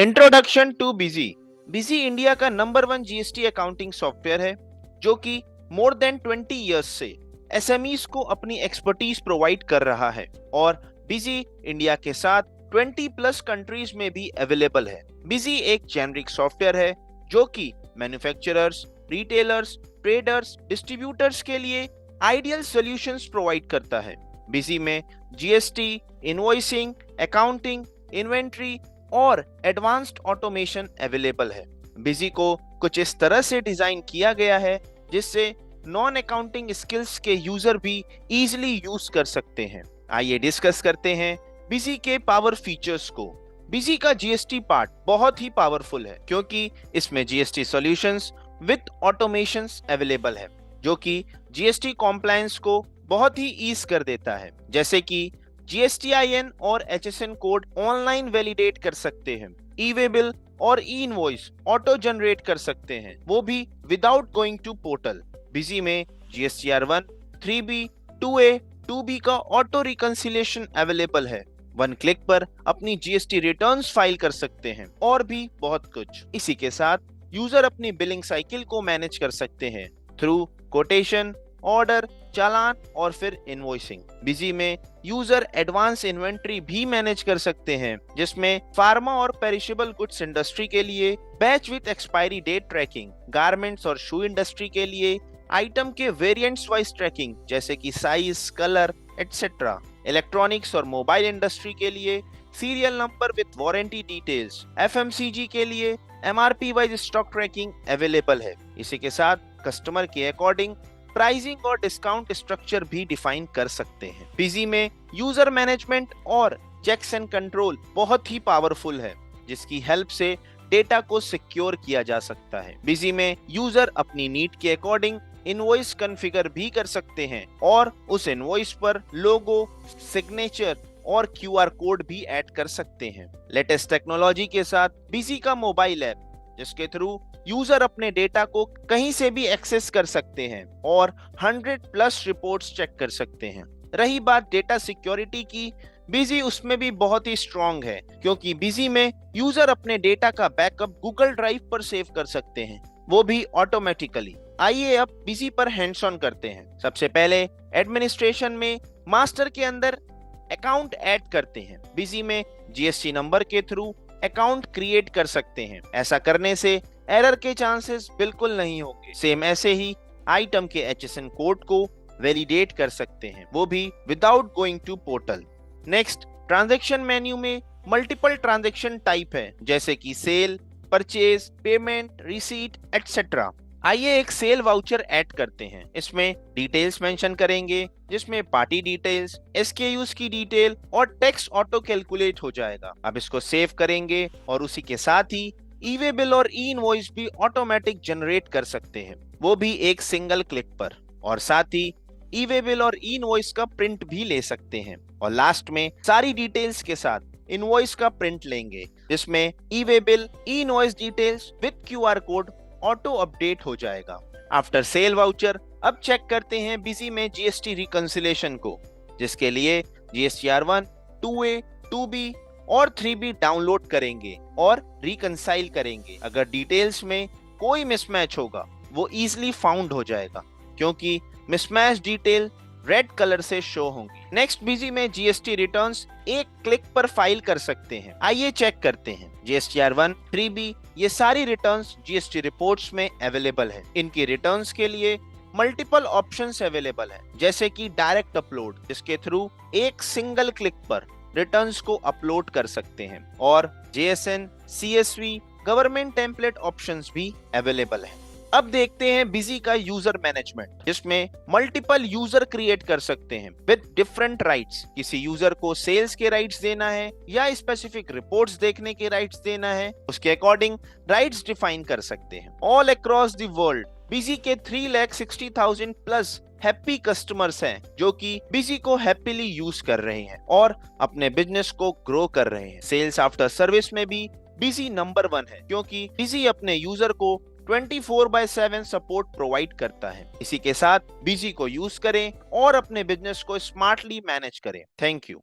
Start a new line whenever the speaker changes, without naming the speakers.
Introduction too busy. Busy India का number 1 GST accounting software है जो कि मोर देन 20 इयर्स से एसएमईज को अपनी एक्सपर्टीज प्रोवाइड कर रहा है और बिजी इंडिया के साथ 20 प्लस कंट्रीज में भी अवेलेबल है। बिजी एक जेनरिक सॉफ्टवेयर है जो कि मैन्युफैक्चरर्स, रिटेलर्स, ट्रेडर्स, डिस्ट्रीब्यूटर्स के लिए आइडियल सॉल्यूशंस प्रोवाइड करता है। बिजी में जीएसटी, इनवॉइसिंग, अकाउंटिंग, इन्वेंट्री और एडवांस्ड ऑटोमेशन अवेलेबल है। बिजी को कुछ इस तरह से डिजाइन किया गया है जिससे नॉन अकाउंटिंग स्किल्स के यूजर भी इजीली यूज कर सकते हैं। आइए डिस्कस करते हैं बिजी के पावर फीचर्स को। बिजी का जीएसटी पार्ट बहुत ही पावरफुल है क्योंकि इसमें GST solutions with automations available है जो कि जीएसटी कॉम्प्लायंस को बहुत ही ईज कर देता है, जैसे कि जीएसटीआईएन और एचएसएन कोड ऑनलाइन वैलिडेट कर सकते हैं, ई वे बिल और ई इनवॉइस ऑटो जनरेट कर सकते हैं, वो भी without going to portal. Busy में जीएसटीआर1, 3B, 2A, 2B का ऑटो रिकंसिलिएशन अवेलेबल है। वन क्लिक पर अपनी जीएसटी रिटर्न्स फाइल कर सकते हैं और भी बहुत कुछ। इसी के साथ यूजर अपनी बिलिंग साइकिल को मैनेज कर सकते हैं थ्रू कोटेशन, ऑर्डर, चालान और फिर इनवॉइसिंग। बिजी में यूजर एडवांस इन्वेंट्री भी मैनेज कर सकते हैं जिसमें फार्मा और पेरिशेबल गुड्स इंडस्ट्री के लिए batch with expiry date tracking, garments और शू इंडस्ट्री के लिए आइटम के वेरिएंट्स वाइज ट्रैकिंग जैसे कि साइज, कलर एटसेट्रा, इलेक्ट्रॉनिक्स और मोबाइल इंडस्ट्री के लिए serial number with warranty details, FMCG के लिए MRP wise stock tracking available है। इसी के साथ कस्टमर के अकॉर्डिंग प्राइसिंग और डिस्काउंट स्ट्रक्चर भी डिफाइन कर सकते हैं। बिजी में यूजर मैनेजमेंट और चेक्स एंड कंट्रोल बहुत ही पावरफुल है जिसकी हेल्प से डेटा को सिक्योर किया जा सकता है। बिजी में यूजर अपनी नीड के अकॉर्डिंग इनवॉइस कॉन्फ़िगर भी कर सकते हैं और उस इनवॉइस पर लोगो, सिग्नेचर और क्यूआर कोड भी ऐड कर सकते हैं। लेटेस्ट टेक्नोलॉजी के साथ बिजी का मोबाइल ऐप जिसके थ्रू यूजर अपने डेटा को कहीं से भी एक्सेस कर सकते हैं और 100 प्लस रिपोर्ट्स चेक कर सकते हैं। रही बात डेटा सिक्योरिटी की, बिजी उसमें भी बहुत ही स्ट्रॉन्ग है क्योंकि बिजी में यूजर अपने डेटा का बैकअप गूगल ड्राइव पर सेव कर सकते हैं, वो भी ऑटोमेटिकली। आइए अब बिजी पर हैंड्स ऑन करते हैं। सबसे पहले एडमिनिस्ट्रेशन में मास्टर के अंदर अकाउंट ऐड करते हैं। बिजी में जीएसटी नंबर के थ्रू अकाउंट क्रिएट कर सकते हैं। ऐसा करने से एरर के चांसेस बिल्कुल नहीं होंगे। सेम ऐसे ही आइटम के एचएसएन कोड को वैलिडेट कर सकते हैं, वो भी without going to portal. Next, transaction menu में मल्टीपल ट्रांजैक्शन टाइप है जैसे कि sale, purchase, payment, receipt etcetera. आइए एक सेल वाउचर ऐड करते हैं। इसमें डिटेल्स मेंशन करेंगे जिसमें पार्टी डिटेल्स, एसकेयूज की डिटेल और टैक्स ऑटो कैलकुलेट हो जाएगा। अब इसको सेव करेंगे और उसी के साथ ही ई वे बिल और ई इनवॉइस भी ऑटोमेटिक जनरेट कर सकते हैं, वो भी एक सिंगल क्लिक पर। और साथ ही ई वे बिल और ई इनवॉइस का प्रिंट भी ले सकते हैं। और लास्ट में सारी डिटेल्स के साथ इनवॉइस का प्रिंट लेंगे जिसमें e way bill, e invoice details with QR code auto update हो जाएगा। आफ्टर सेल वाउचर अब चेक करते हैं बिजी में जीएसटी रिकंसिलिएशन को, जिसके लिए जीएसटीआर1, 2A, 2B और 3B डाउनलोड करेंगे और रिकंसाइल करेंगे। अगर डिटेल्स में कोई मिसमैच होगा वो इजीली फाउंड हो जाएगा क्योंकि मिसमैच डिटेल रेड कलर से शो होंगी। नेक्स्ट, बिजी में जीएसटी रिटर्न्स एक क्लिक पर फाइल कर सकते हैं। आइए चेक करते हैं। जीएसटीआर1, 3B ये सारी रिटर्न्स जीएसटी रिपोर्ट्स में अवेलेबल है। इनकी रिटर्न्स के लिए मल्टीपल ऑप्शंस अवेलेबल है जैसे कि डायरेक्ट अपलोड, जिसके थ्रू एक सिंगल क्लिक पर रिटर्न्स को अपलोड कर सकते हैं, और JSON, CSV, government template options भी अवेलेबल है। अब देखते हैं बिजी का यूजर मैनेजमेंट, जिसमें मल्टीपल यूजर क्रिएट कर सकते हैं विद डिफरेंट राइट्स। किसी यूजर को सेल्स के राइट्स देना है या स्पेसिफिक रिपोर्ट्स देखने के राइट्स देना है, उसके अकॉर्डिंग राइट्स डिफाइन कर सकते हैं। All across the world busy के 3,60,000 प्लस हैप्पी कस्टमर्स हैं जो कि बिजी को हैप्पीली यूज कर रहे हैं और अपने बिजनेस को ग्रो कर रहे हैं। सेल्स आफ्टर सर्विस में भी बिजी नंबर 1 है क्योंकि बिजी अपने यूजर को 24/7 सपोर्ट प्रोवाइड करता है। इसी के साथ बिजी को यूज करें और अपने बिजनेस को स्मार्टली मैनेज करें। Thank you.